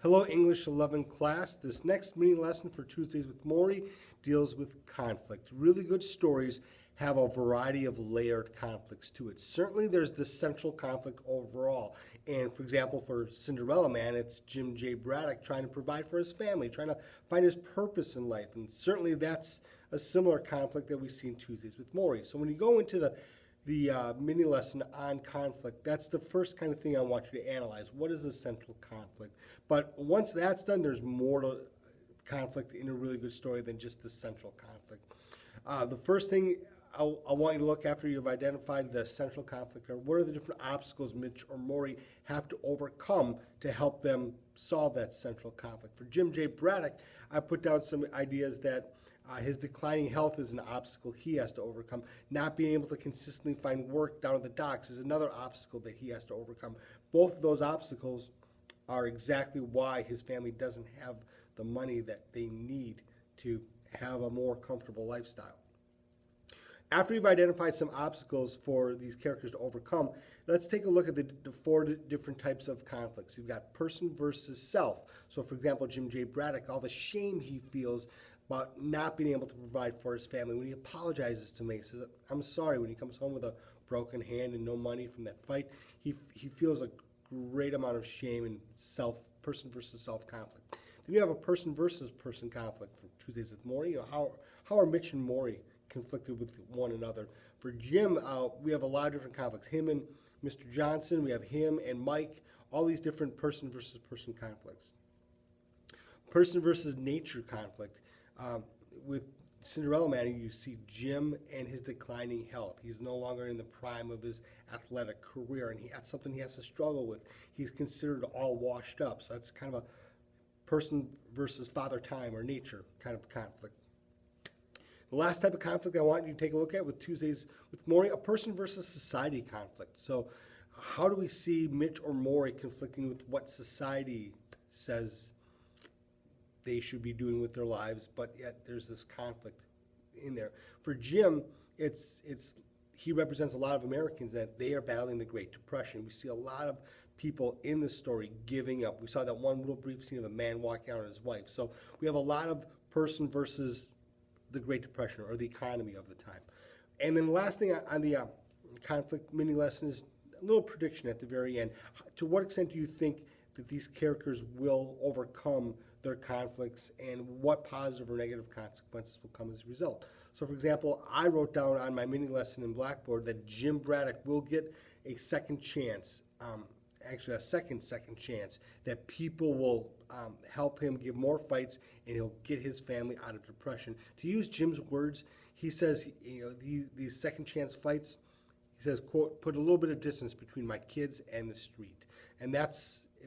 Hello, English 11 class. This next mini lesson for Tuesdays with Maury deals with conflict. Really good stories have a variety of layered conflicts to it. Certainly, there's the central conflict overall. And for example, for Cinderella Man, it's Jim J. Braddock trying to provide for his family, trying to find his purpose in life. And certainly, that's a similar conflict that we see in Tuesdays with Maury. So when you go into the mini lesson on conflict, that's the first kind of thing I want you to analyze. What is the central conflict? But once that's done, there's more to conflict in a really good story than just the central conflict. The first thing I want you to look after you've identified the central conflict are what are the different obstacles Mitch or Maury have to overcome to help them solve that central conflict. For Jim J. Braddock, I put down some ideas that his declining health is an obstacle he has to overcome. Not being able to consistently find work down at the docks is another obstacle that he has to overcome. Both of those obstacles are exactly why his family doesn't have the money that they need to have a more comfortable lifestyle. After you've identified some obstacles for these characters to overcome, let's take a look at the four different types of conflicts. You've got person versus self. So for example, Jim J. Braddock, all the shame he feels about not being able to provide for his family. When he apologizes to me, he says, I'm sorry. When he comes home with a broken hand and no money from that fight, he feels a great amount of shame and person versus self conflict. Then you have a person versus person conflict for Tuesdays with Maury. How are Mitch and Maury conflicted with one another? For Jim, we have a lot of different conflicts. Him and Mr. Johnson, we have him and Mike, all these different person versus person conflicts. Person versus nature conflict. With Cinderella Man, you see Jim and his declining health. He's no longer in the prime of his athletic career, and that's something he has to struggle with. He's considered all washed up, so that's kind of a person versus father time or nature kind of conflict. The last type of conflict I want you to take a look at with Tuesdays with Maury, a person versus society conflict. So how do we see Mitch or Maury conflicting with what society says they should be doing with their lives, but yet there's this conflict in there. For Jim, he represents a lot of Americans that they are battling the Great Depression. We see a lot of people in the story giving up. We saw that one little brief scene of a man walking out on his wife. So we have a lot of person versus the Great Depression or the economy of the time. And then the last thing on the conflict mini lesson is a little prediction at the very end. To what extent do you think that these characters will overcome their conflicts, and what positive or negative consequences will come as a result? So for example, I wrote down on my mini lesson in Blackboard that Jim Braddock will get a second chance, actually a second chance, that people will help him give more fights and he'll get his family out of depression. To use Jim's words, he says, these second chance fights, he says, quote, put a little bit of distance between my kids and the street. And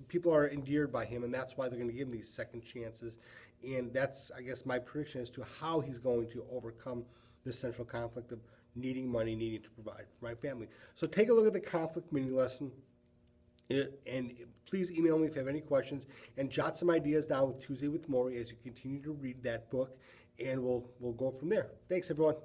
people are endeared by him, and that's why they're going to give him these second chances. And that's, I guess, my prediction as to how he's going to overcome this central conflict of needing money, needing to provide for my family. So take a look at the conflict mini lesson, and please email me if you have any questions, and jot some ideas down with Tuesday with Maury as you continue to read that book, and we'll go from there. Thanks, everyone.